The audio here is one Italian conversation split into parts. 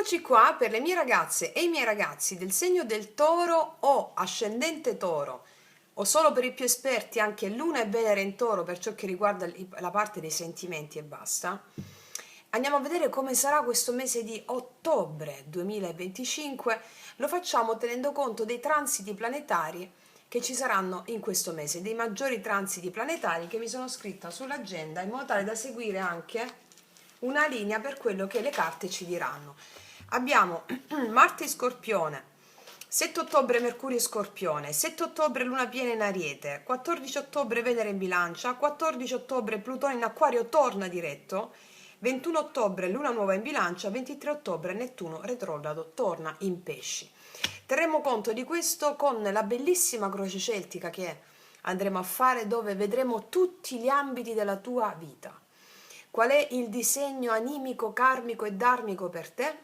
Eccoci qua per le mie ragazze e i miei ragazzi del segno del Toro o ascendente Toro, o solo per i più esperti anche Luna e Venere in Toro per ciò che riguarda la parte dei sentimenti e basta. Andiamo a vedere come sarà questo mese di ottobre 2025. Lo facciamo tenendo conto dei transiti planetari che ci saranno in questo mese, dei maggiori transiti planetari che mi sono scritta sull'agenda in modo tale da seguire anche una linea per quello che le carte ci diranno. Abbiamo Marte in Scorpione, 7 ottobre Mercurio in Scorpione, 7 ottobre Luna piena in Ariete, 14 ottobre Venere in Bilancia, 14 ottobre Plutone in Acquario torna diretto, 21 ottobre Luna nuova in Bilancia, 23 ottobre Nettuno retrogrado torna in Pesci. Terremo conto di questo con la bellissima croce celtica che andremo a fare, dove vedremo tutti gli ambiti della tua vita. Qual è il disegno animico, karmico e dharmico per te,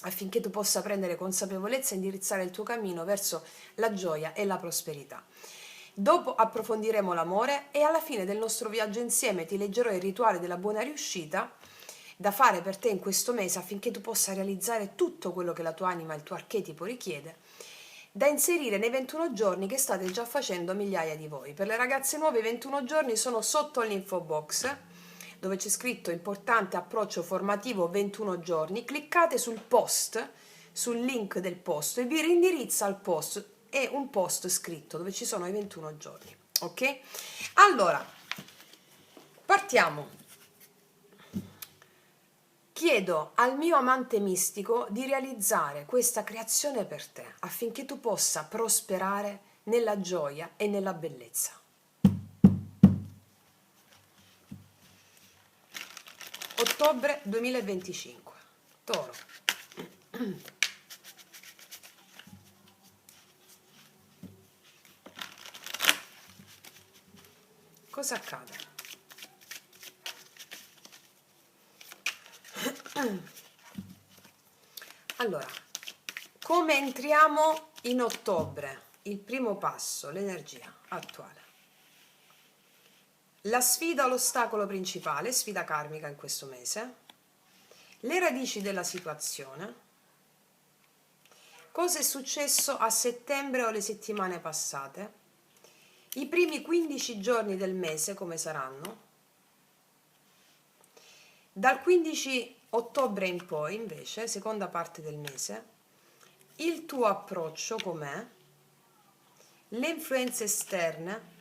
affinché tu possa prendere consapevolezza e indirizzare il tuo cammino verso la gioia e la prosperità. Dopo approfondiremo l'amore e alla fine del nostro viaggio insieme ti leggerò il rituale della buona riuscita da fare per te in questo mese affinché tu possa realizzare tutto quello che la tua anima e il tuo archetipo richiede, da inserire nei 21 giorni che state già facendo migliaia di voi. Per le ragazze nuove i 21 giorni sono sotto l'info box, dove c'è scritto importante approccio formativo 21 giorni. Cliccate sul post, sul link del post e vi rindirizza al post. È un post scritto dove ci sono i 21 giorni. Ok? Allora, partiamo. Chiedo al mio amante mistico di realizzare questa creazione per te, affinché tu possa prosperare nella gioia e nella bellezza. Ottobre 2025. Toro. Cosa accade? Allora, come entriamo in ottobre? Il primo passo, l'energia attuale. La sfida o l'ostacolo principale, sfida karmica in questo mese, le radici della situazione, cosa è successo a settembre o le settimane passate, i primi 15 giorni del mese come saranno, dal 15 ottobre in poi invece, seconda parte del mese, il tuo approccio com'è, le influenze esterne,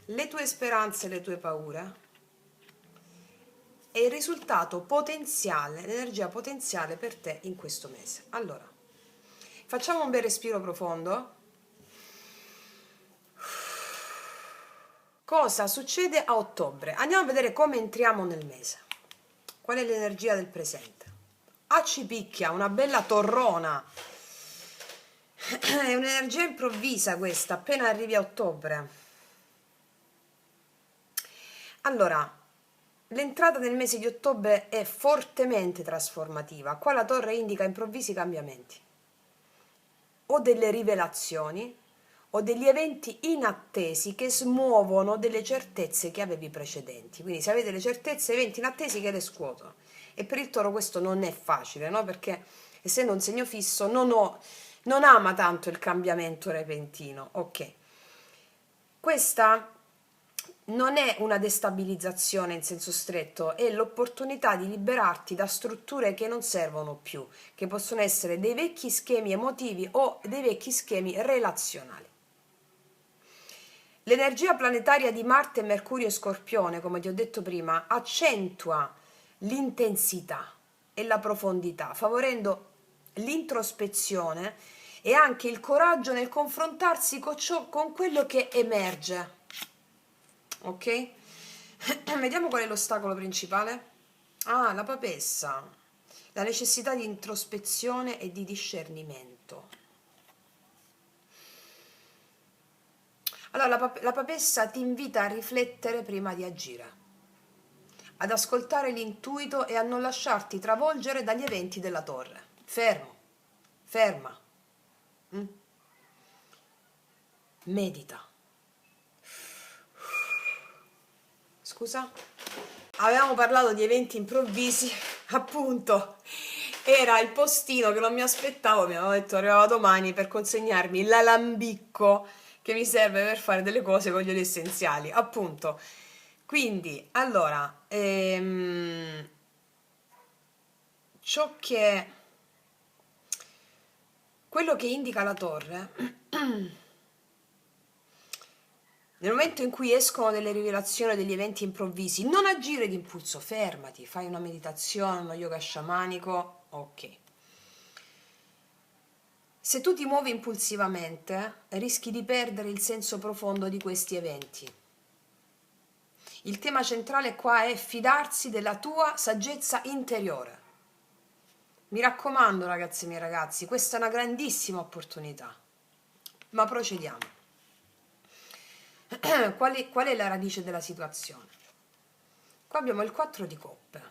le tue speranze e le tue paure e il risultato potenziale, l'energia potenziale per te in questo mese. Allora, facciamo un bel respiro profondo. Cosa succede a ottobre? Andiamo a vedere come entriamo nel mese. Qual è l'energia del presente? Ci picchia una bella torrona. È un'energia improvvisa questa, appena arrivi a ottobre. Allora, l'entrata nel mese di ottobre è fortemente trasformativa. Qua la torre indica improvvisi cambiamenti, o delle rivelazioni, o degli eventi inattesi che smuovono delle certezze che avevi precedenti. Quindi se avete le certezze, eventi inattesi che le scuotono. E per il Toro questo non è facile, no? Perché essendo un segno fisso non ama tanto il cambiamento repentino. Ok. Questa non è una destabilizzazione in senso stretto, è l'opportunità di liberarti da strutture che non servono più, che possono essere dei vecchi schemi emotivi o dei vecchi schemi relazionali. L'energia planetaria di Marte e Mercurio e Scorpione, come ti ho detto prima, accentua l'intensità e la profondità, favorendo l'introspezione e anche il coraggio nel confrontarsi con quello che emerge. Ok? Vediamo qual è l'ostacolo principale. La papessa, la necessità di introspezione e di discernimento. Allora, la papessa ti invita a riflettere prima di agire, ad ascoltare l'intuito e a non lasciarti travolgere dagli eventi della torre. Fermo, ferma, medita. Scusa? Avevamo parlato di eventi improvvisi, appunto. era il postino che non mi aspettavo, mi aveva detto arrivava domani per consegnarmi l'alambicco che mi serve per fare delle cose con gli oli essenziali, appunto. Quindi, allora, ciò che quello che indica la torre, nel momento in cui escono delle rivelazioni, degli eventi improvvisi, non agire d'impulso, fermati, fai una meditazione, uno yoga sciamanico, ok. Se tu ti muovi impulsivamente, rischi di perdere il senso profondo di questi eventi. Il tema centrale qua è fidarsi della tua saggezza interiore. Mi raccomando, ragazzi e miei ragazzi, questa è una grandissima opportunità. Ma procediamo. Qual è la radice della situazione? Qua abbiamo il 4 di coppe.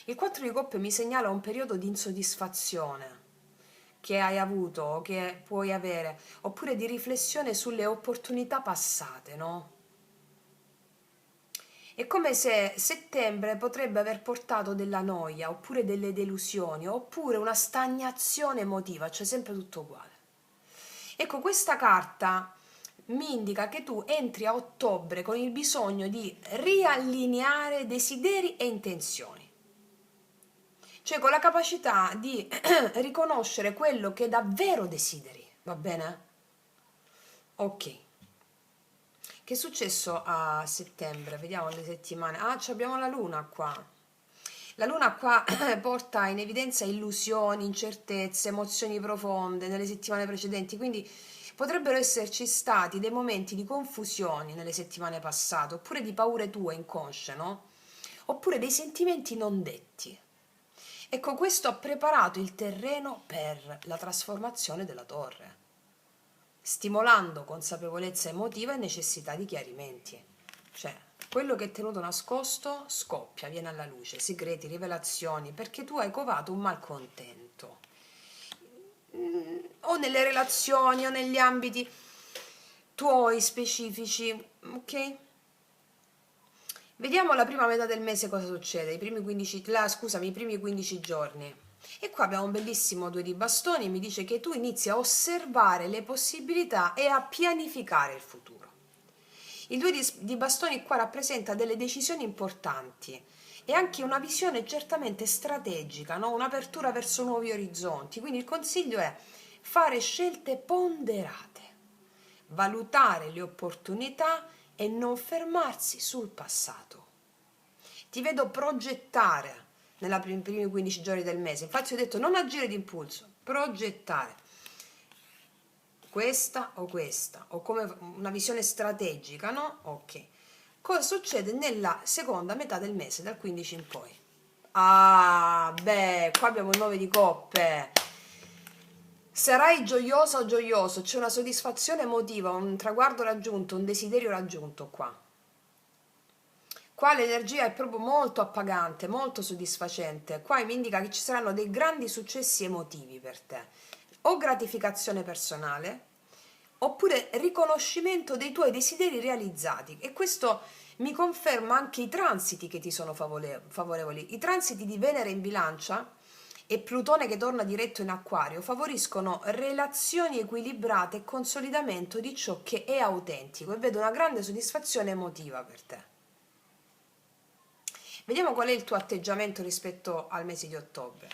Il 4 di coppe mi segnala un periodo di insoddisfazione che hai avuto o che puoi avere, oppure di riflessione sulle opportunità passate, no? È come se settembre potrebbe aver portato della noia, oppure delle delusioni, oppure una stagnazione emotiva, cioè sempre tutto uguale. Ecco, questa carta mi indica che tu entri a ottobre con il bisogno di riallineare desideri e intenzioni, cioè con la capacità di riconoscere quello che davvero desideri, va bene? Ok. Che è successo a settembre? Vediamo le settimane. Ah, abbiamo la luna qua. La luna qua porta in evidenza illusioni, incertezze, emozioni profonde nelle settimane precedenti, quindi potrebbero esserci stati dei momenti di confusione nelle settimane passate, oppure di paure tue inconsce, no? Oppure dei sentimenti non detti. Ecco, questo ha preparato il terreno per la trasformazione della torre, stimolando consapevolezza emotiva e necessità di chiarimenti. Cioè, quello che è tenuto nascosto scoppia, viene alla luce, segreti, rivelazioni, perché tu hai covato un malcontento. O nelle relazioni o negli ambiti tuoi specifici, ok? Vediamo la prima metà del mese cosa succede, i primi 15 giorni. E qua abbiamo un bellissimo 2 di bastoni, mi dice che tu inizi a osservare le possibilità e a pianificare il futuro. Il 2 di bastoni qua rappresenta delle decisioni importanti e anche una visione certamente strategica, no? Un'apertura verso nuovi orizzonti. Quindi il consiglio è fare scelte ponderate, valutare le opportunità e non fermarsi sul passato. Ti vedo progettare nei primi 15 giorni del mese. Infatti ho detto non agire d'impulso, progettare questa, o come una visione strategica, no? Ok. Cosa succede nella seconda metà del mese, dal 15 in poi? Ah, beh, qua abbiamo il 9 di coppe. Sarai gioiosa o gioioso, c'è una soddisfazione emotiva, un traguardo raggiunto, un desiderio raggiunto qua. Qua l'energia è proprio molto appagante, molto soddisfacente. Qua mi indica che ci saranno dei grandi successi emotivi per te, o gratificazione personale, oppure riconoscimento dei tuoi desideri realizzati. E questo mi conferma anche i transiti che ti sono favorevoli. I transiti di Venere in Bilancia e Plutone che torna diretto in Acquario favoriscono relazioni equilibrate e consolidamento di ciò che è autentico, e vedo una grande soddisfazione emotiva per te. Vediamo qual è il tuo atteggiamento rispetto al mese di ottobre.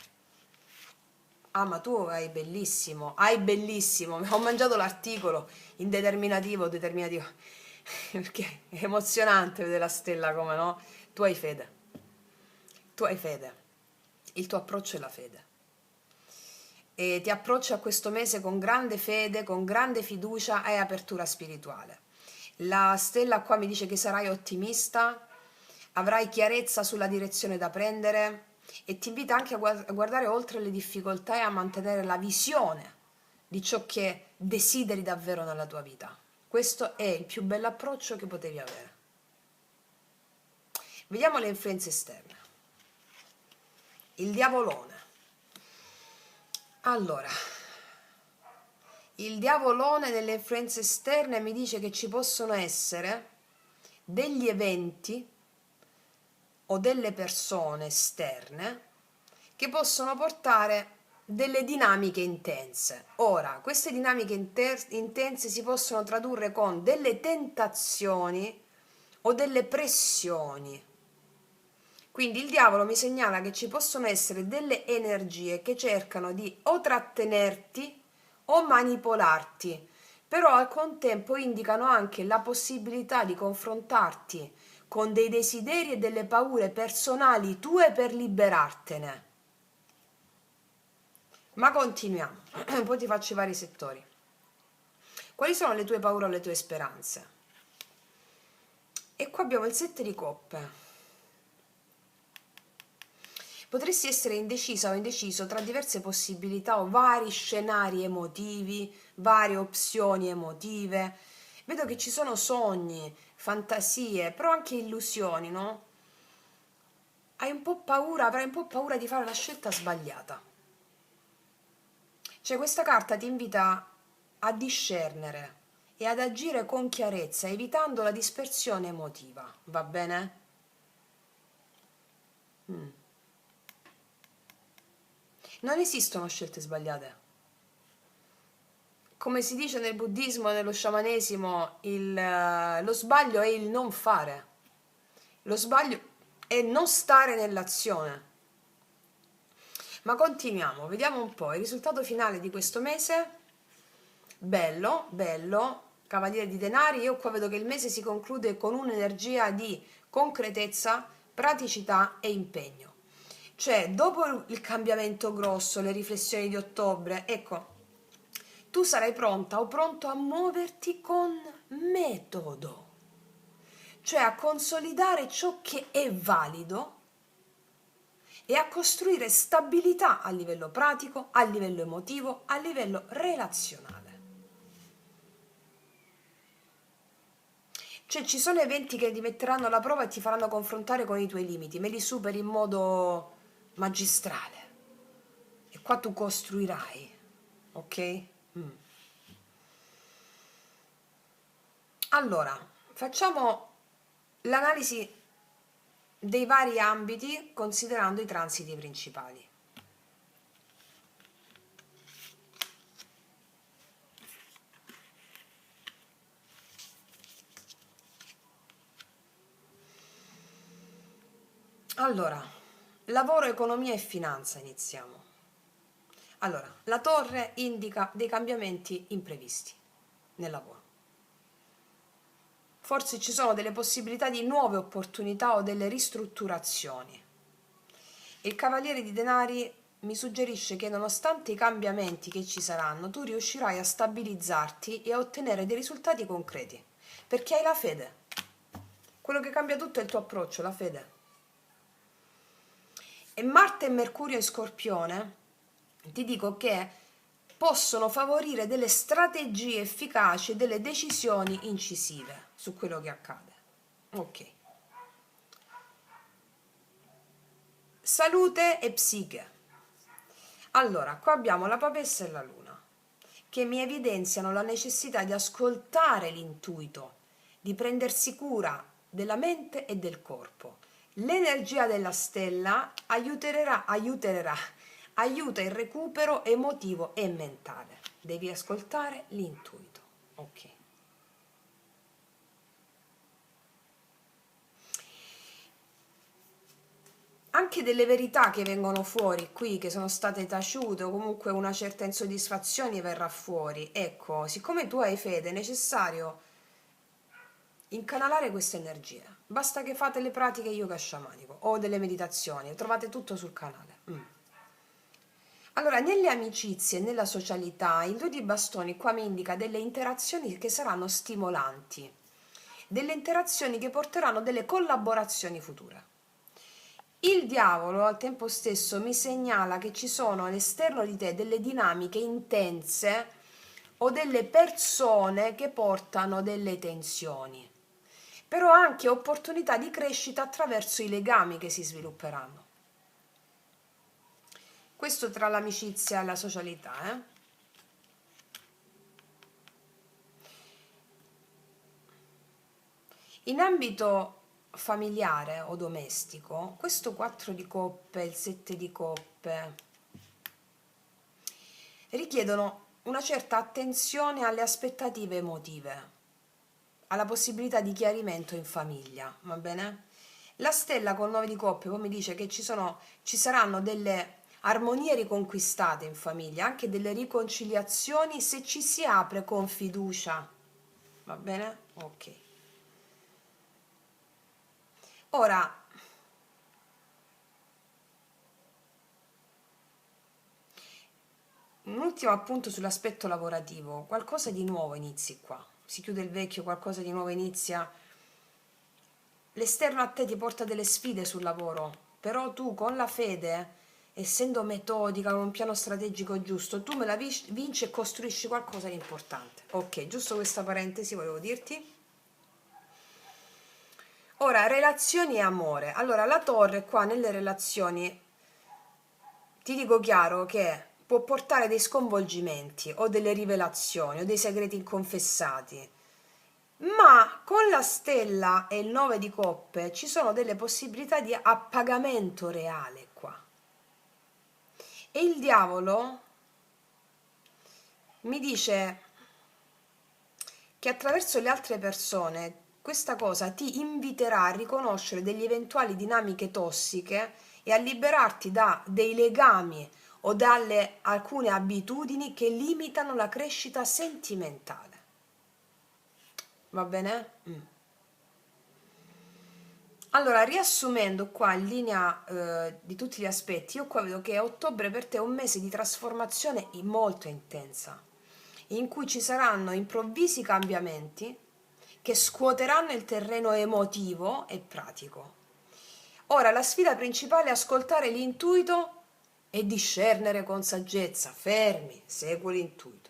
Ah, ma tu hai bellissimo, ho mangiato l'articolo indeterminativo, determinativo, perché è emozionante vedere la stella come, no? Tu hai fede, il tuo approccio è la fede. E ti approcci a questo mese con grande fede, con grande fiducia e apertura spirituale. La stella qua mi dice che sarai ottimista, avrai chiarezza sulla direzione da prendere e ti invita anche a guardare oltre le difficoltà e a mantenere la visione di ciò che desideri davvero nella tua vita. Questo è il più bello approccio che potevi avere. Vediamo le influenze esterne. Il diavolone. Allora, il diavolone nelle influenze esterne mi dice che ci possono essere degli eventi o delle persone esterne che possono portare delle dinamiche intense. Ora, queste dinamiche intense si possono tradurre con delle tentazioni o delle pressioni. Quindi il diavolo mi segnala che ci possono essere delle energie che cercano di o trattenerti o manipolarti, però al contempo indicano anche la possibilità di confrontarti con dei desideri e delle paure personali tue per liberartene. Ma continuiamo, poi ti faccio i vari settori. Quali sono le tue paure o le tue speranze? E qua abbiamo il 7 di coppe. Potresti essere indecisa o indeciso tra diverse possibilità o vari scenari emotivi, varie opzioni emotive. Vedo che ci sono sogni, fantasie, però anche illusioni, no? Hai un po' paura, avrai un po' paura di fare la scelta sbagliata. Cioè questa carta ti invita a discernere e ad agire con chiarezza, evitando la dispersione emotiva, va bene? Non esistono scelte sbagliate. Come si dice nel buddismo e nello sciamanesimo, lo sbaglio è il non fare. Lo sbaglio è non stare nell'azione. Ma continuiamo, vediamo un po' il risultato finale di questo mese. Bello, bello, Cavaliere di Denari. Io qua vedo che il mese si conclude con un'energia di concretezza, praticità e impegno. Cioè, dopo il cambiamento grosso, le riflessioni di ottobre, ecco, tu sarai pronta o pronto a muoverti con metodo, cioè a consolidare ciò che è valido e a costruire stabilità a livello pratico, a livello emotivo, a livello relazionale. Cioè ci sono eventi che ti metteranno alla prova e ti faranno confrontare con i tuoi limiti, me li superi in modo magistrale. E qua tu costruirai, ok? Allora, facciamo l'analisi dei vari ambiti considerando i transiti principali. Allora, lavoro, economia e finanza iniziamo. Allora, la torre indica dei cambiamenti imprevisti nel lavoro. Forse ci sono delle possibilità di nuove opportunità o delle ristrutturazioni. Il Cavaliere di Denari mi suggerisce che nonostante i cambiamenti che ci saranno, tu riuscirai a stabilizzarti e a ottenere dei risultati concreti, perché hai la fede. Quello che cambia tutto è il tuo approccio, la fede. E Marte e Mercurio in Scorpione ti dico che possono favorire delle strategie efficaci e delle decisioni incisive su quello che accade. Ok. Salute e psiche. Allora, qua abbiamo la papessa e la luna, che mi evidenziano la necessità di ascoltare l'intuito, di prendersi cura della mente e del corpo. L'energia della stella aiuta il recupero emotivo e mentale. Devi ascoltare l'intuito. Ok. Anche delle verità che vengono fuori qui, che sono state taciute o comunque una certa insoddisfazione verrà fuori. Ecco, siccome tu hai fede, è necessario incanalare questa energia. Basta che fate le pratiche yoga sciamanico o delle meditazioni, trovate tutto sul canale. Allora, nelle amicizie e nella socialità, il 2 di bastoni qua mi indica delle interazioni che saranno stimolanti, delle interazioni che porteranno delle collaborazioni future. Il diavolo al tempo stesso mi segnala che ci sono all'esterno di te delle dinamiche intense o delle persone che portano delle tensioni, però anche opportunità di crescita attraverso i legami che si svilupperanno. Questo tra l'amicizia e la socialità, In ambito familiare o domestico, questo 4 di coppe, il 7 di coppe, richiedono una certa attenzione alle aspettative emotive, alla possibilità di chiarimento in famiglia, va bene? La stella con 9 di coppe poi mi dice che ci saranno delle armonie riconquistate in famiglia, anche delle riconciliazioni se ci si apre con fiducia, va bene? Ok. Ora, un ultimo appunto sull'aspetto lavorativo, qualcosa di nuovo inizi qua, si chiude il vecchio, qualcosa di nuovo inizia, l'esterno a te ti porta delle sfide sul lavoro, però tu con la fede, essendo metodica, con un piano strategico giusto, tu me la vinci e costruisci qualcosa di importante. Ok, giusto questa parentesi volevo dirti. Ora, relazioni e amore. Allora, la torre qua nelle relazioni, ti dico chiaro che può portare dei sconvolgimenti o delle rivelazioni o dei segreti inconfessati, ma con la stella e il 9 di coppe ci sono delle possibilità di appagamento reale qua. E il diavolo mi dice che attraverso le altre persone questa cosa ti inviterà a riconoscere delle eventuali dinamiche tossiche e a liberarti da dei legami o dalle alcune abitudini che limitano la crescita sentimentale. Va bene? Allora, riassumendo qua in linea di tutti gli aspetti, io qua vedo che ottobre per te è un mese di trasformazione molto intensa, in cui ci saranno improvvisi cambiamenti che scuoteranno il terreno emotivo e pratico. Ora, la sfida principale è ascoltare l'intuito e discernere con saggezza. Fermi, segui l'intuito.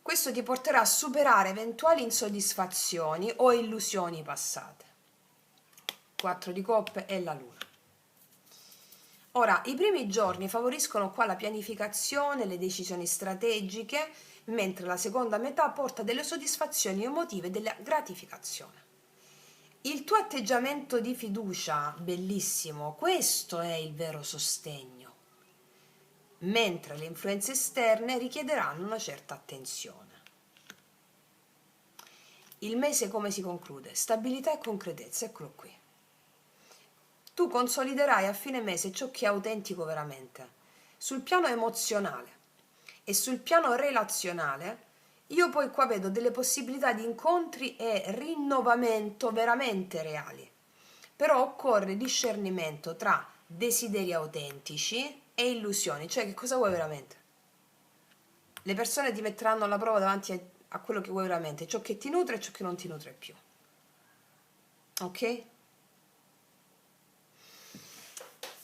Questo ti porterà a superare eventuali insoddisfazioni o illusioni passate. 4 di coppe e la luna. Ora, i primi giorni favoriscono qua la pianificazione, le decisioni strategiche, mentre la seconda metà porta delle soddisfazioni emotive e della gratificazione. Il tuo atteggiamento di fiducia, bellissimo, questo è il vero sostegno, mentre le influenze esterne richiederanno una certa attenzione. Il mese come si conclude? Stabilità e concretezza, eccolo qui. Tu consoliderai a fine mese ciò che è autentico veramente. Sul piano emozionale e sul piano relazionale, io poi qua vedo delle possibilità di incontri e rinnovamento veramente reali. Però occorre discernimento tra desideri autentici e illusioni, cioè che cosa vuoi veramente? Le persone ti metteranno alla prova davanti a quello che vuoi veramente, ciò che ti nutre e ciò che non ti nutre più. Ok?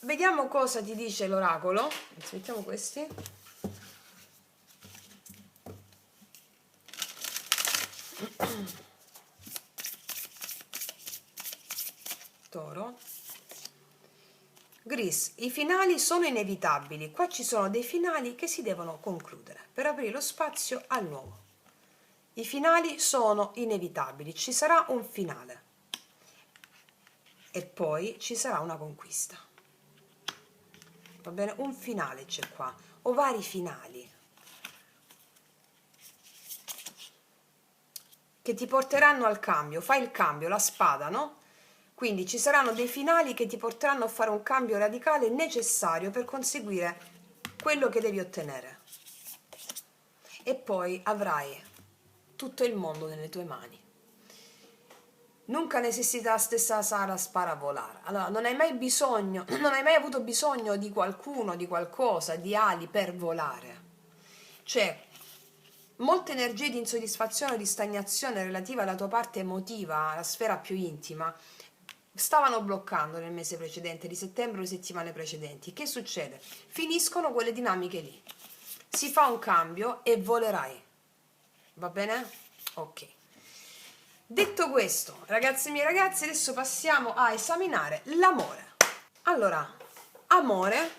Vediamo cosa ti dice l'oracolo. Mettiamo questi. Toro. Gris, i finali sono inevitabili. Qua ci sono dei finali che si devono concludere per aprire lo spazio al nuovo. I finali sono inevitabili, ci sarà un finale e poi ci sarà una conquista. Va bene? Un finale c'è qua, o vari finali che ti porteranno al cambio. Fai il cambio, la spada, no? Quindi ci saranno dei finali che ti porteranno a fare un cambio radicale necessario per conseguire quello che devi ottenere. E poi avrai tutto il mondo nelle tue mani. Nunca necessita stessa Sara spara a volare. Allora, non hai mai avuto bisogno di qualcuno, di qualcosa, di ali per volare. Cioè, molte energie di insoddisfazione o di stagnazione relative alla tua parte emotiva, alla sfera più intima, stavano bloccando nel mese precedente, di settembre o le settimane precedenti. Che succede? Finiscono quelle dinamiche lì. Si fa un cambio e volerai. Va bene? Ok. Detto questo, ragazzi miei ragazzi, adesso passiamo a esaminare l'amore. Allora, amore,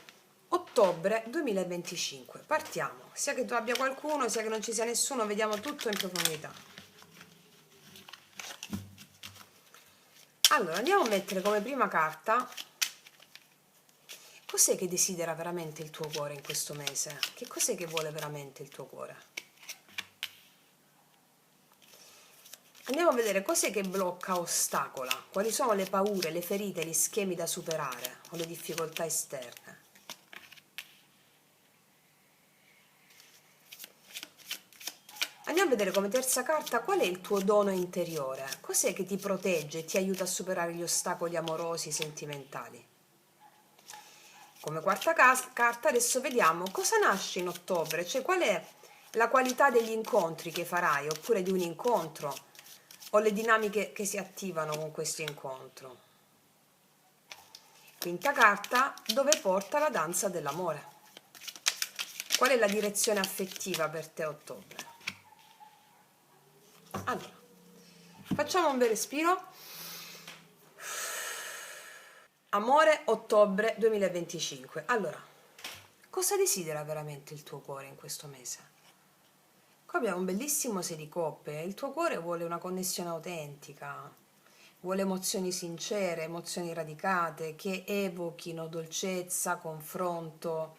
ottobre 2025. Partiamo. Sia che tu abbia qualcuno, sia che non ci sia nessuno, vediamo tutto in profondità. Allora, andiamo a mettere come prima carta cos'è che desidera veramente il tuo cuore in questo mese? Che cos'è che vuole veramente il tuo cuore? Andiamo a vedere cos'è che blocca, ostacola, quali sono le paure, le ferite, gli schemi da superare o le difficoltà esterne. Andiamo a vedere come terza carta qual è il tuo dono interiore, cos'è che ti protegge e ti aiuta a superare gli ostacoli amorosi, sentimentali. Come quarta carta adesso vediamo cosa nasce in ottobre, cioè qual è la qualità degli incontri che farai, oppure di un incontro, o le dinamiche che si attivano con questo incontro. Quinta carta, dove porta la danza dell'amore. Qual è la direzione affettiva per te a ottobre? Allora, facciamo un bel respiro. Amore ottobre 2025. Allora, cosa desidera veramente il tuo cuore in questo mese? Qua abbiamo un bellissimo 6 di coppe. Il tuo cuore vuole una connessione autentica, vuole emozioni sincere, emozioni radicate, che evochino dolcezza, confronto.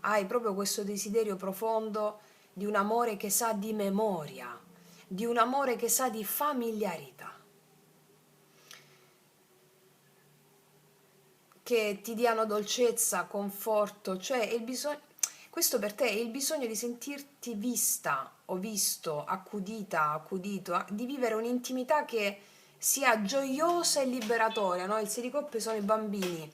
Hai proprio questo desiderio profondo di un amore che sa di memoria, di un amore che sa di familiarità, che ti diano dolcezza, conforto, cioè il bisogno, questo per te è il bisogno di sentirti vista o visto, accudita, accudito, di vivere un'intimità che sia gioiosa e liberatoria, no? Il 6 di coppe sono i bambini.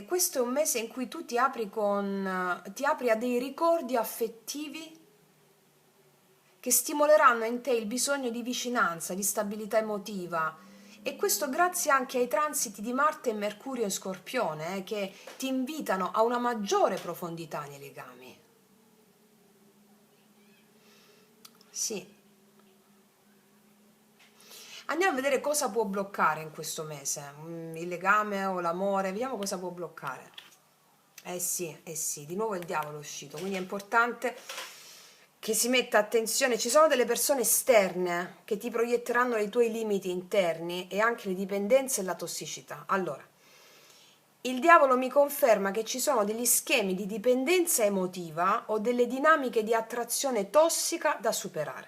Questo è un mese in cui tu ti apri ti apri a dei ricordi affettivi che stimoleranno in te il bisogno di vicinanza, di stabilità emotiva, e questo grazie anche ai transiti di Marte e Mercurio in Scorpione, che ti invitano a una maggiore profondità nei legami. Sì. Andiamo a vedere cosa può bloccare in questo mese, il legame o l'amore, vediamo cosa può bloccare. Eh sì, di nuovo il diavolo è uscito, quindi è importante che si metta attenzione. Ci sono delle persone esterne che ti proietteranno i tuoi limiti interni e anche le dipendenze e la tossicità. Allora, il diavolo mi conferma che ci sono degli schemi di dipendenza emotiva o delle dinamiche di attrazione tossica da superare.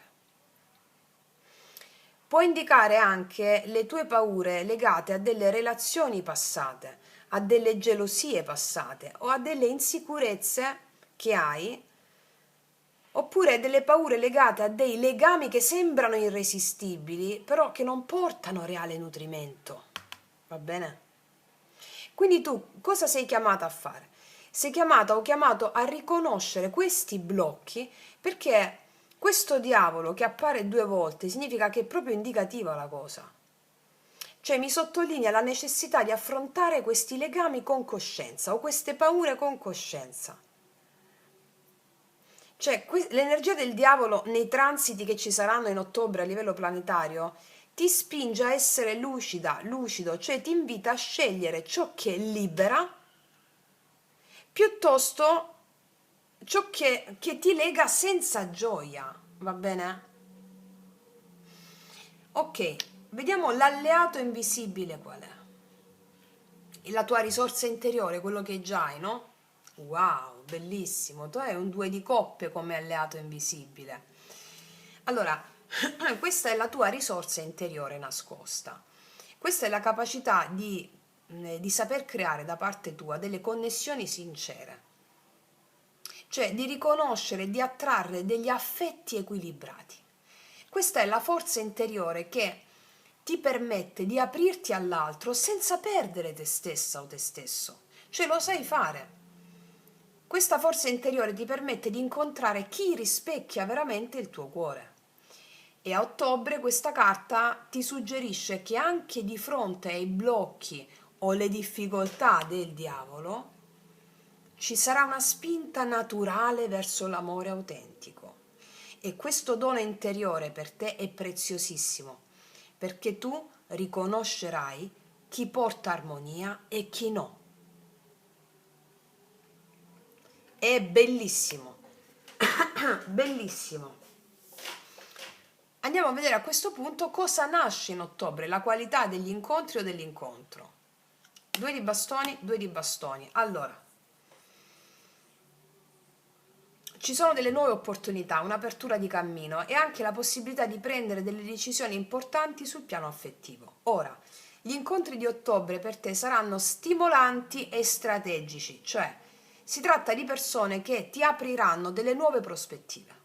Può indicare anche le tue paure legate a delle relazioni passate, a delle gelosie passate o a delle insicurezze che hai, oppure delle paure legate a dei legami che sembrano irresistibili, però che non portano reale nutrimento. Va bene? Quindi tu cosa sei chiamata a fare? Sei chiamata o chiamato a riconoscere questi blocchi, perché questo diavolo che appare 2 volte significa che è proprio indicativa la cosa. Cioè mi sottolinea la necessità di affrontare questi legami con coscienza o queste paure con coscienza. Cioè l'energia del diavolo nei transiti che ci saranno in ottobre a livello planetario ti spinge a essere lucida, lucido, cioè ti invita a scegliere ciò che libera piuttosto ciò che ti lega senza gioia, va bene? Ok, vediamo l'alleato invisibile qual è? La tua risorsa interiore, quello che già hai, no? Wow, bellissimo, tu hai un 2 di coppe come alleato invisibile. Allora, questa è la tua risorsa interiore nascosta. Questa è la capacità di saper creare da parte tua delle connessioni sincere, cioè di riconoscere e di attrarre degli affetti equilibrati. Questa è la forza interiore che ti permette di aprirti all'altro senza perdere te stessa o te stesso, cioè lo sai fare. Questa forza interiore ti permette di incontrare chi rispecchia veramente il tuo cuore. E a ottobre questa carta ti suggerisce che anche di fronte ai blocchi o le difficoltà del diavolo ci sarà una spinta naturale verso l'amore autentico. E questo dono interiore per te è preziosissimo, perché tu riconoscerai chi porta armonia e chi no. È bellissimo, bellissimo. Andiamo a vedere a questo punto cosa nasce in ottobre, la qualità degli incontri o dell'incontro. 2 di bastoni, 2 di bastoni. Allora, ci sono delle nuove opportunità, un'apertura di cammino e anche la possibilità di prendere delle decisioni importanti sul piano affettivo. Ora, gli incontri di ottobre per te saranno stimolanti e strategici, cioè si tratta di persone che ti apriranno delle nuove prospettive,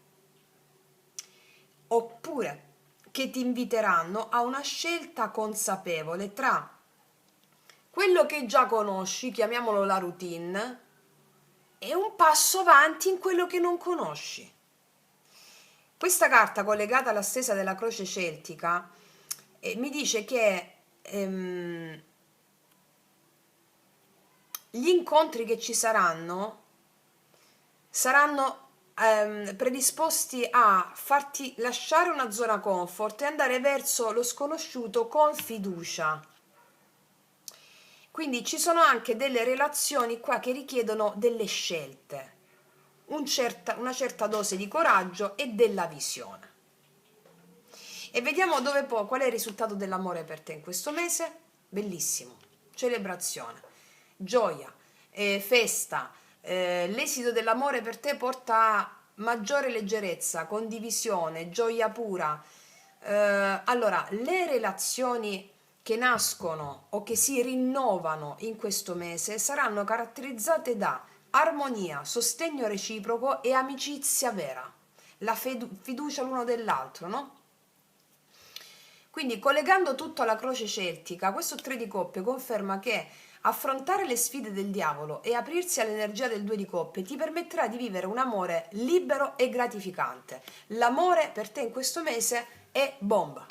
oppure che ti inviteranno a una scelta consapevole tra quello che già conosci, chiamiamolo la routine, e un passo avanti in quello che non conosci. Questa carta collegata alla stesa della croce celtica mi dice che gli incontri che ci saranno predisposti a farti lasciare una zona comfort e andare verso lo sconosciuto con fiducia. Quindi ci sono anche delle relazioni qua che richiedono delle scelte, una certa dose di coraggio e della visione. E vediamo qual è il risultato dell'amore per te in questo mese. Bellissimo, celebrazione, gioia, festa. L'esito dell'amore per te porta maggiore leggerezza, condivisione, gioia pura. Allora, le relazioni che nascono o che si rinnovano in questo mese saranno caratterizzate da armonia, sostegno reciproco e amicizia vera, la fiducia l'uno dell'altro, no? Quindi collegando tutto alla croce celtica, questo 3 di coppe conferma che affrontare le sfide del diavolo e aprirsi all'energia del 2 di coppe ti permetterà di vivere un amore libero e gratificante. L'amore per te in questo mese è bomba,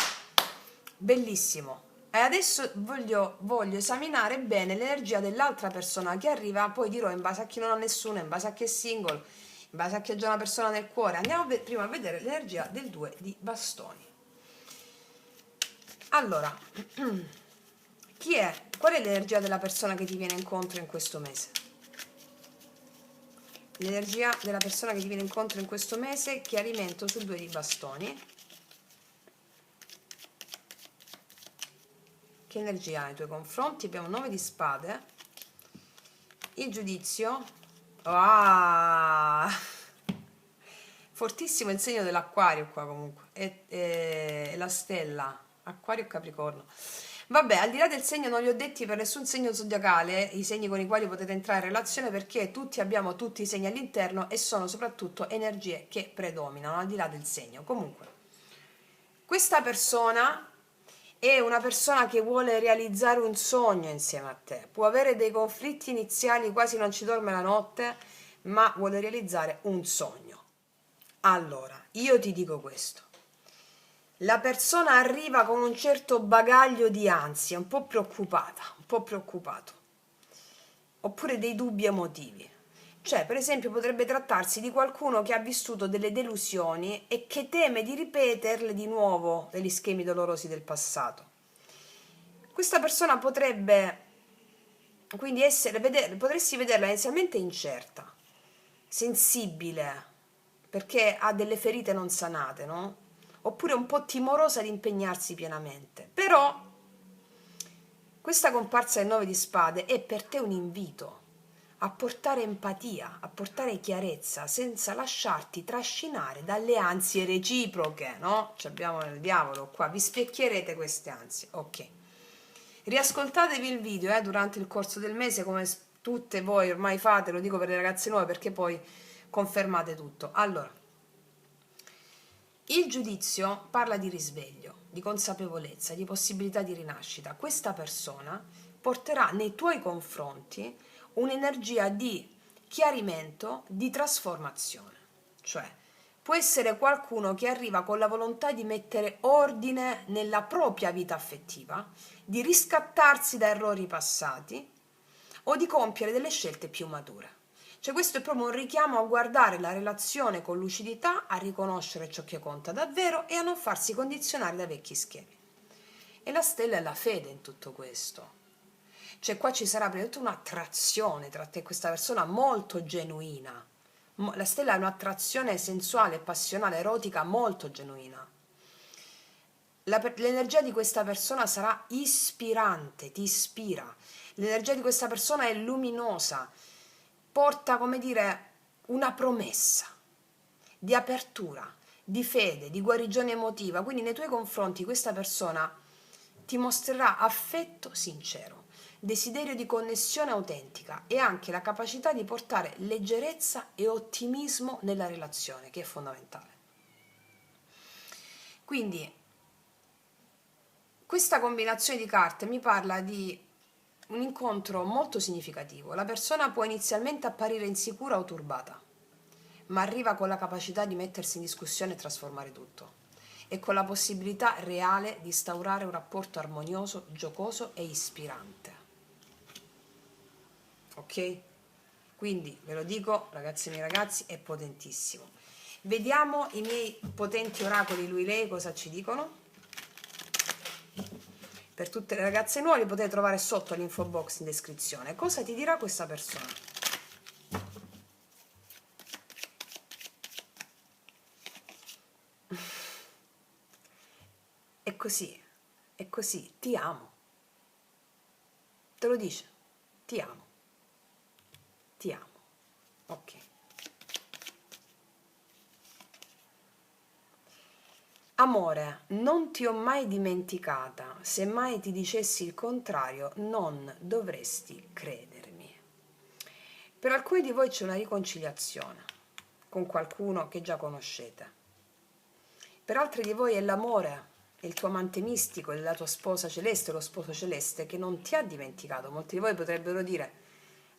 bellissimo. E adesso voglio esaminare bene l'energia dell'altra persona che arriva, poi dirò in base a chi non ha nessuno, in base a chi è single, in base a chi ha già una persona nel cuore. Andiamo prima a vedere l'energia del 2 di bastoni. Allora, qual è l'energia della persona che ti viene incontro in questo mese? L'energia della persona che ti viene incontro in questo mese, chiarimento sul 2 di bastoni. Che energia ha nei tuoi confronti? Abbiamo 9 di spade, il giudizio, fortissimo il segno dell'acquario qua comunque, e la stella, acquario e capricorno. Vabbè, al di là del segno non li ho detti per nessun segno zodiacale, i segni con i quali potete entrare in relazione, perché tutti abbiamo tutti i segni all'interno e sono soprattutto energie che predominano al di là del segno. Comunque, questa persona è una persona che vuole realizzare un sogno insieme a te, può avere dei conflitti iniziali, quasi non ci dorme la notte, ma vuole realizzare un sogno. Allora, io ti dico questo. La persona arriva con un certo bagaglio di ansia, un po' preoccupata, un po' preoccupato, oppure dei dubbi emotivi. Cioè, per esempio, potrebbe trattarsi di qualcuno che ha vissuto delle delusioni e che teme di ripeterle di nuovo degli schemi dolorosi del passato. Questa persona potrebbe quindi potresti vederla inizialmente incerta, sensibile, perché ha delle ferite non sanate, no? Oppure un po' timorosa di impegnarsi pienamente. Però questa comparsa del 9 di spade è per te un invito a portare empatia, a portare chiarezza, senza lasciarti trascinare dalle ansie reciproche, no? Ci abbiamo il diavolo qua, vi specchierete queste ansie, ok. Riascoltatevi il video durante il corso del mese, come tutte voi ormai fate, lo dico per le ragazze nuove perché poi confermate tutto. Allora, il giudizio parla di risveglio, di consapevolezza, di possibilità di rinascita. Questa persona porterà nei tuoi confronti un'energia di chiarimento, di trasformazione. Cioè, può essere qualcuno che arriva con la volontà di mettere ordine nella propria vita affettiva, di riscattarsi da errori passati o di compiere delle scelte più mature. Cioè questo è proprio un richiamo a guardare la relazione con lucidità, a riconoscere ciò che conta davvero e a non farsi condizionare da vecchi schemi. E la stella è la fede in tutto questo. Cioè qua ci sarà prima di tutto un'attrazione tra te e questa persona molto genuina. La stella è un'attrazione sensuale, passionale, erotica molto genuina. L'energia di questa persona sarà ispirante, ti ispira. L'energia di questa persona è luminosa, porta, come dire, una promessa di apertura, di fede, di guarigione emotiva. Quindi nei tuoi confronti questa persona ti mostrerà affetto sincero, desiderio di connessione autentica e anche la capacità di portare leggerezza e ottimismo nella relazione, che è fondamentale. Quindi questa combinazione di carte mi parla di un incontro molto significativo. La persona può inizialmente apparire insicura o turbata, ma arriva con la capacità di mettersi in discussione e trasformare tutto, e con la possibilità reale di instaurare un rapporto armonioso, giocoso e ispirante. Ok? Quindi ve lo dico, ragazzi e miei ragazzi, è potentissimo. Vediamo i miei potenti oracoli lui lei cosa ci dicono. Per tutte le ragazze nuove li potete trovare sotto l'info box in descrizione. Cosa ti dirà questa persona? È così, ti amo. Te lo dice, ti amo, ti amo. Ok. Amore, non ti ho mai dimenticata, se mai ti dicessi il contrario non dovresti credermi. Per alcuni di voi c'è una riconciliazione con qualcuno che già conoscete. Per altri di voi è l'amore, è il tuo amante mistico, è la tua sposa celeste, lo sposo celeste che non ti ha dimenticato. Molti di voi potrebbero dire,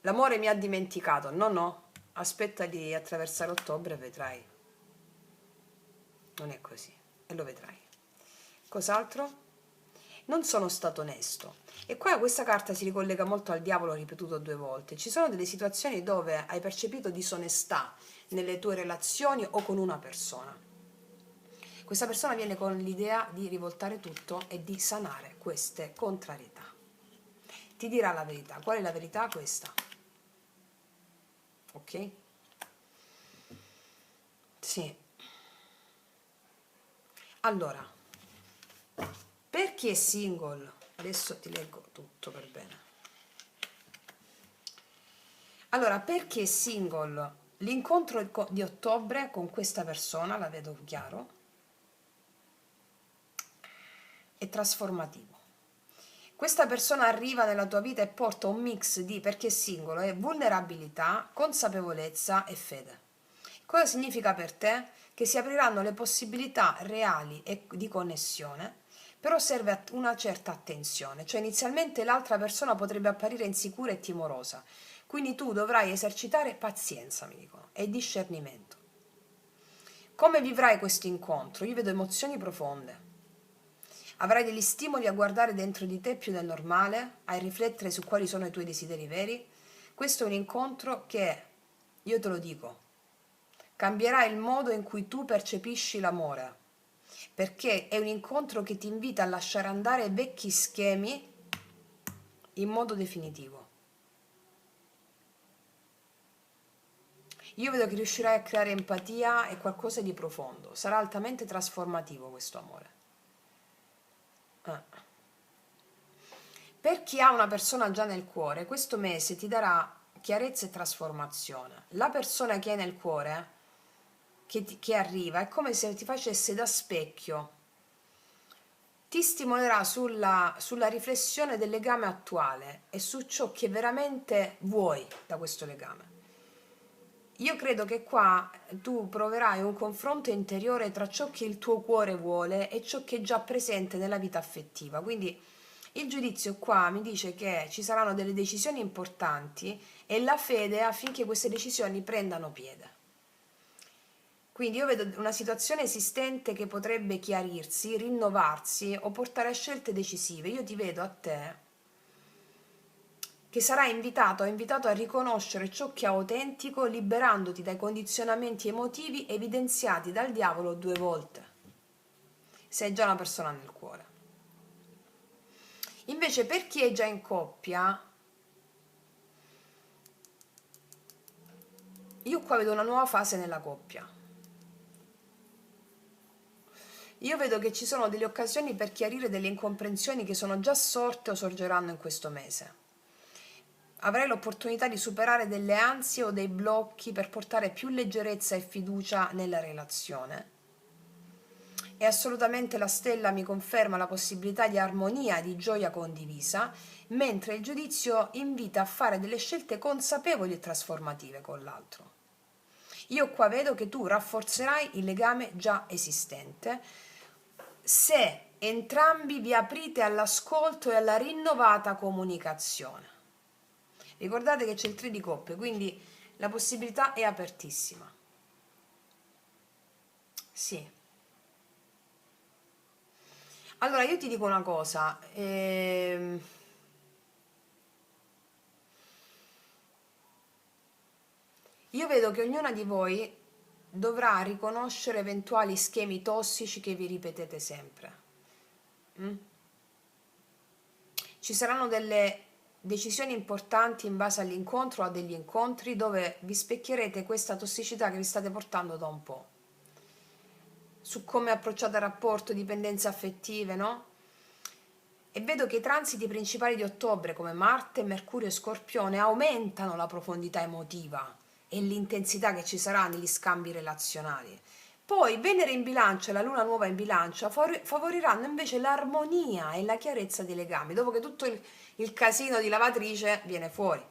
l'amore mi ha dimenticato. No, no, aspetta di attraversare ottobre e vedrai. Non è così, e lo vedrai. Cos'altro? Non sono stato onesto. E qua questa carta si ricollega molto al diavolo ripetuto 2 volte. Ci sono delle situazioni dove hai percepito disonestà nelle tue relazioni o con una persona. Questa persona viene con l'idea di rivoltare tutto e di sanare queste contrarietà. Ti dirà la verità. Qual è la verità? Questa. Ok? Sì. Allora, per chi è single, adesso ti leggo tutto per bene. Allora, per chi è single, l'incontro di ottobre con questa persona, la vedo chiaro, è trasformativo. Questa persona arriva nella tua vita e porta un mix di, perché è singolo, vulnerabilità, consapevolezza e fede. Cosa significa per te? Che si apriranno le possibilità reali e di connessione, però serve una certa attenzione, cioè inizialmente l'altra persona potrebbe apparire insicura e timorosa, quindi tu dovrai esercitare pazienza, mi dicono, e discernimento. Come vivrai questo incontro? Io vedo emozioni profonde. Avrai degli stimoli a guardare dentro di te più del normale, a riflettere su quali sono i tuoi desideri veri. Questo è un incontro che, io te lo dico, cambierà il modo in cui tu percepisci l'amore, perché è un incontro che ti invita a lasciare andare vecchi schemi in modo definitivo. Io vedo che riuscirai a creare empatia e qualcosa di profondo. Sarà altamente trasformativo questo amore. Per chi ha una persona già nel cuore, questo mese ti darà chiarezza e trasformazione. La persona che hai nel cuore, che arriva, è come se ti facesse da specchio. Ti stimolerà sulla riflessione del legame attuale e su ciò che veramente vuoi da questo legame. Io credo che qua tu proverai un confronto interiore tra ciò che il tuo cuore vuole e ciò che è già presente nella vita affettiva. Quindi il giudizio qua mi dice che ci saranno delle decisioni importanti e la fede affinché queste decisioni prendano piede. Quindi io vedo una situazione esistente che potrebbe chiarirsi, rinnovarsi o portare a scelte decisive. Io ti vedo a te che sarai invitato a riconoscere ciò che è autentico, liberandoti dai condizionamenti emotivi evidenziati dal diavolo 2 volte. Sei già una persona nel cuore. Invece per chi è già in coppia, io qua vedo una nuova fase nella coppia. Io vedo che ci sono delle occasioni per chiarire delle incomprensioni che sono già sorte o sorgeranno in questo mese. Avrai l'opportunità di superare delle ansie o dei blocchi per portare più leggerezza e fiducia nella relazione. E assolutamente la stella mi conferma la possibilità di armonia, di gioia condivisa, mentre il giudizio invita a fare delle scelte consapevoli e trasformative con l'altro. Io qua vedo che tu rafforzerai il legame già esistente se entrambi vi aprite all'ascolto e alla rinnovata comunicazione. Ricordate che c'è il 3 di coppe, quindi la possibilità è apertissima. Sì. Allora, io ti dico una cosa, io vedo che ognuna di voi dovrà riconoscere eventuali schemi tossici che vi ripetete sempre. Mm? Ci saranno delle decisioni importanti in base all'incontro o a degli incontri dove vi specchierete questa tossicità che vi state portando da un po'. Su come approcciate il rapporto, dipendenze affettive, no? E vedo che i transiti principali di ottobre, come Marte, Mercurio e Scorpione, aumentano la profondità emotiva e l'intensità che ci sarà negli scambi relazionali. Poi Venere in bilancia e la luna nuova in bilancia favoriranno invece l'armonia e la chiarezza dei legami, dopo che tutto il casino di lavatrice viene fuori.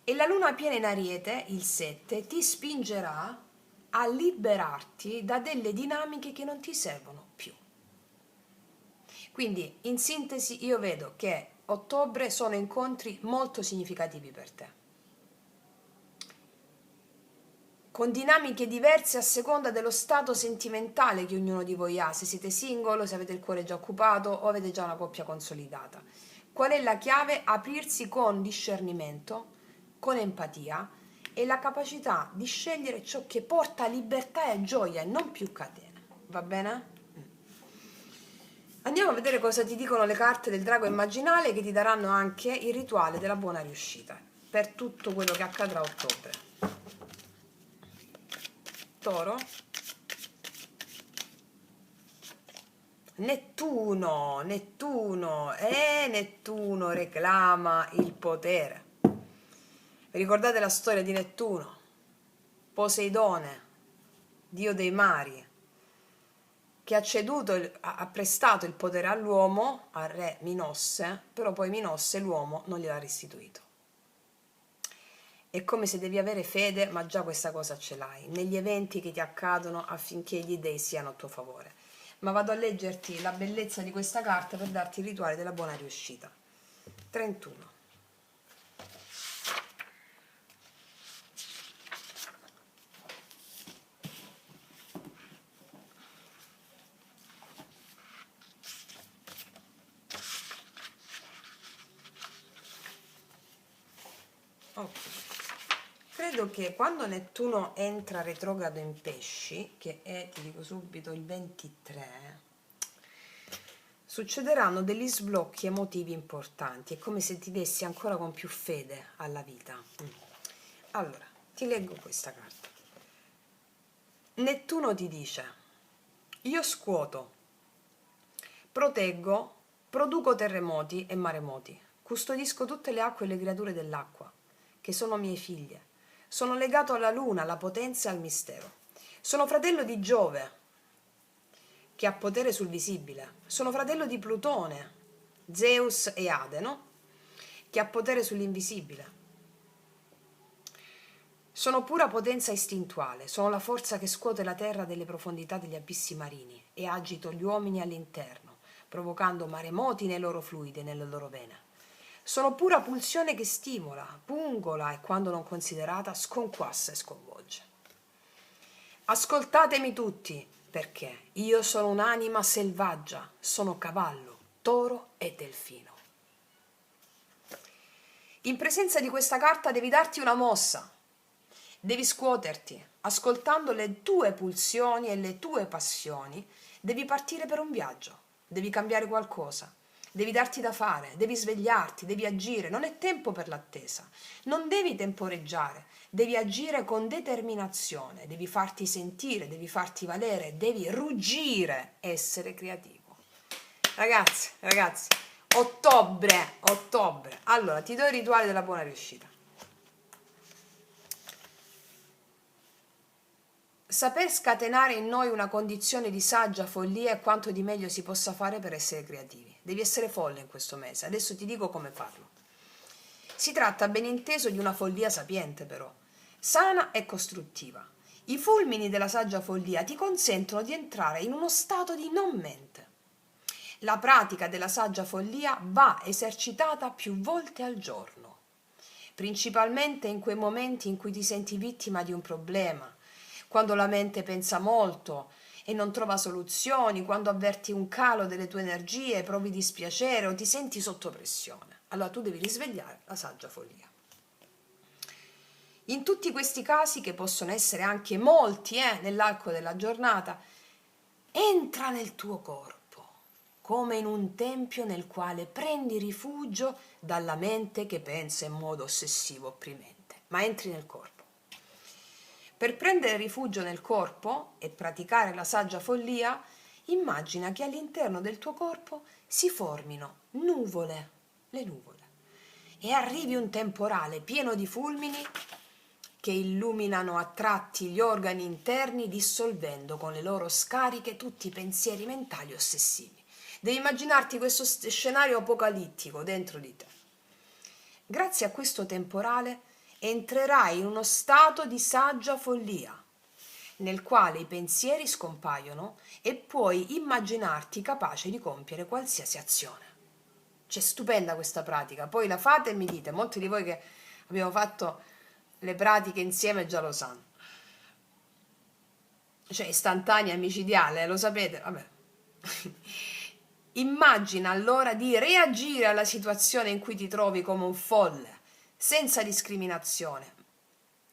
E la luna piena in Ariete, il 7, ti spingerà a liberarti da delle dinamiche che non ti servono più. Quindi, in sintesi, io vedo che ottobre sono incontri molto significativi per te, con dinamiche diverse a seconda dello stato sentimentale che ognuno di voi ha, se siete single, se avete il cuore già occupato o avete già una coppia consolidata. Qual è la chiave? Aprirsi con discernimento, con empatia e la capacità di scegliere ciò che porta libertà e gioia e non più catene. Va bene? Andiamo a vedere cosa ti dicono le carte del drago immaginale, che ti daranno anche il rituale della buona riuscita per tutto quello che accadrà a ottobre. Toro. Nettuno, Nettuno reclama il potere. Vi ricordate la storia di Nettuno? Poseidone, dio dei mari, che ha ceduto, ha prestato il potere all'uomo, al re Minosse, però poi Minosse l'uomo non gliel'ha restituito. È come se devi avere fede, ma già questa cosa ce l'hai, negli eventi che ti accadono affinché gli dei siano a tuo favore. Ma vado a leggerti la bellezza di questa carta per darti il rituale della buona riuscita. 31. Ok. Credo che quando Nettuno entra retrogrado in Pesci, che è, ti dico subito, il 23, succederanno degli sblocchi emotivi importanti. È come se ti dessi ancora con più fede alla vita. Allora, ti leggo questa carta. Nettuno ti dice: io scuoto, proteggo, produco terremoti e maremoti, custodisco tutte le acque e le creature dell'acqua, che sono mie figlie. Sono legato alla luna, alla potenza e al mistero. Sono fratello di Giove, che ha potere sul visibile. Sono fratello di Plutone, Zeus e Ade, no? Che ha potere sull'invisibile. Sono pura potenza istintuale, sono la forza che scuote la terra delle profondità degli abissi marini e agito gli uomini all'interno, provocando maremoti nei loro fluidi e nelle loro vene. Sono pura pulsione che stimola, pungola e, quando non considerata, sconquassa e sconvolge. Ascoltatemi tutti, perché io sono un'anima selvaggia, sono cavallo, toro e delfino. In presenza di questa carta devi darti una mossa, devi scuoterti, ascoltando le tue pulsioni e le tue passioni, devi partire per un viaggio, devi cambiare qualcosa. devi darti da fare, devi svegliarti, devi agire, non è tempo per l'attesa, non devi temporeggiare, devi agire con determinazione, devi farti sentire, devi farti valere, devi ruggire, essere creativo. Ragazzi, ottobre, allora ti do il rituale della buona riuscita. Saper scatenare in noi una condizione di saggia follia è quanto di meglio si possa fare per essere creativi. Devi essere folle in questo mese, adesso ti dico come farlo. Si tratta ben inteso di una follia sapiente però, sana e costruttiva. I fulmini della saggia follia ti consentono di entrare in uno stato di non mente. La pratica della saggia follia va esercitata più volte al giorno, principalmente in quei momenti in cui ti senti vittima di un problema, quando la mente pensa molto e non trova soluzioni, quando avverti un calo delle tue energie, provi dispiacere o ti senti sotto pressione. Allora tu devi risvegliare la saggia follia. In tutti questi casi, che possono essere anche molti nell'arco della giornata, entra nel tuo corpo, come in un tempio nel quale prendi rifugio dalla mente che pensa in modo ossessivo, opprimente, ma entri nel corpo. Per prendere rifugio nel corpo e praticare la saggia follia, immagina che all'interno del tuo corpo si formino nuvole, le nuvole, e arrivi un temporale pieno di fulmini che illuminano a tratti gli organi interni, dissolvendo con le loro scariche tutti i pensieri mentali ossessivi. Devi immaginarti questo scenario apocalittico dentro di te. Grazie a questo temporale entrerai in uno stato di saggia follia, nel quale i pensieri scompaiono e puoi immaginarti capace di compiere qualsiasi azione. C'è stupenda questa pratica, poi la fate e mi dite, molti di voi che abbiamo fatto le pratiche insieme già lo sanno. Cioè istantanea, micidiale, lo sapete? Vabbè. Immagina allora di reagire alla situazione in cui ti trovi come un folle, senza discriminazione,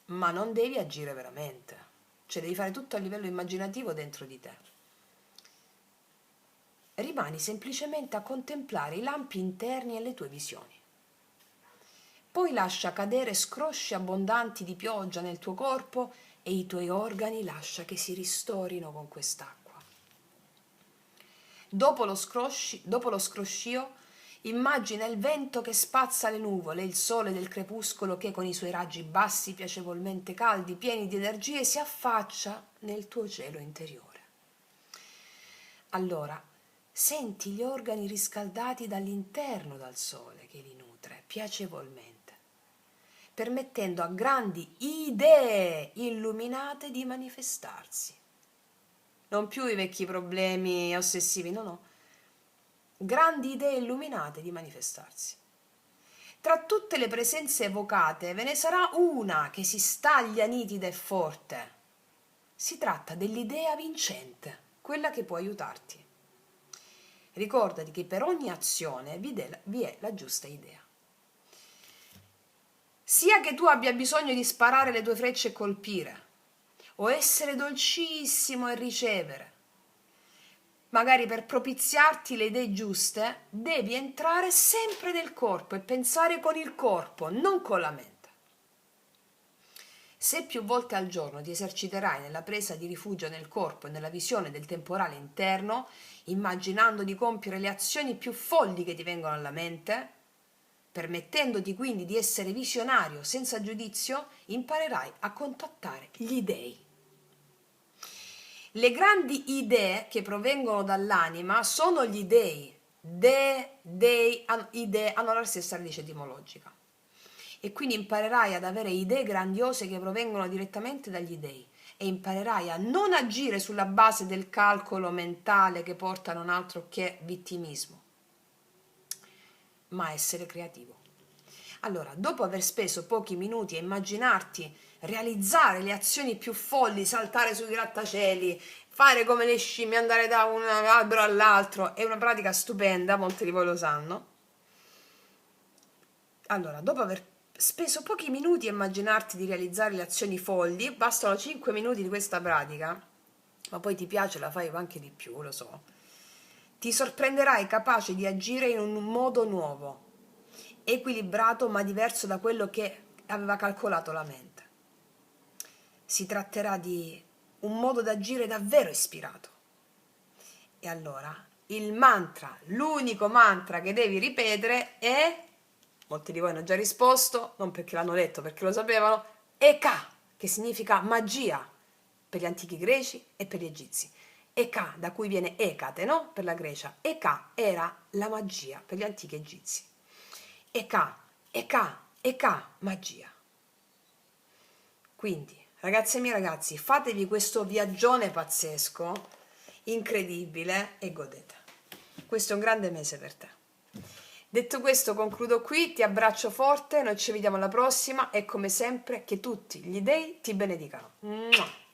ma non devi agire veramente, cioè devi fare tutto a livello immaginativo dentro di te. Rimani semplicemente a contemplare i lampi interni e le tue visioni. Poi lascia cadere scrosci abbondanti di pioggia nel tuo corpo e i tuoi organi lascia che si ristorino con quest'acqua. Dopo lo scroscio, immagina il vento che spazza le nuvole, il sole del crepuscolo che con i suoi raggi bassi, piacevolmente caldi, pieni di energie, si affaccia nel tuo cielo interiore. Allora, senti gli organi riscaldati dall'interno dal sole che li nutre piacevolmente, permettendo a grandi idee illuminate di manifestarsi. Non più i vecchi problemi ossessivi, no. Grandi idee illuminate di manifestarsi. Tra tutte le presenze evocate ve ne sarà una che si staglia nitida e forte. Si tratta dell'idea vincente, quella che può aiutarti. Ricordati che per ogni azione vi è la giusta idea. Sia che tu abbia bisogno di sparare le tue frecce e colpire, o essere dolcissimo e ricevere, magari per propiziarti le idee giuste, devi entrare sempre nel corpo e pensare con il corpo, non con la mente. Se più volte al giorno ti eserciterai nella presa di rifugio nel corpo e nella visione del temporale interno, immaginando di compiere le azioni più folli che ti vengono alla mente, permettendoti quindi di essere visionario senza giudizio, imparerai a contattare gli dei. Le grandi idee che provengono dall'anima sono gli dei. Idee hanno la stessa radice etimologica. E quindi imparerai ad avere idee grandiose che provengono direttamente dagli dei e imparerai a non agire sulla base del calcolo mentale che porta a non altro che vittimismo, ma essere creativo. Allora, dopo aver speso pochi minuti a immaginarti realizzare le azioni più folli, saltare sui grattacieli, fare come le scimmie, andare da un albero all'altro, è una pratica stupenda, molti di voi lo sanno. Allora, dopo aver speso pochi minuti a immaginarti di realizzare le azioni folli, bastano 5 minuti di questa pratica, ma poi ti piace, la fai anche di più, lo so. Ti sorprenderai capace di agire in un modo nuovo, equilibrato ma diverso da quello che aveva calcolato la mente. Si tratterà di un modo d'agire davvero ispirato. E allora, il mantra, l'unico mantra che devi ripetere è, molti di voi hanno già risposto, non perché l'hanno detto, perché lo sapevano, Eka, che significa magia per gli antichi greci e per gli egizi. Eka, da cui viene Ecate, no? Per la Grecia. Eka era la magia per gli antichi egizi. Eka, Eka, Eka, magia. Quindi, ragazze e miei ragazzi, fatevi questo viaggione pazzesco, incredibile, e godete. Questo è un grande mese per te. Detto questo, concludo qui, ti abbraccio forte, noi ci vediamo alla prossima e come sempre che tutti gli dei ti benedicano. Mua!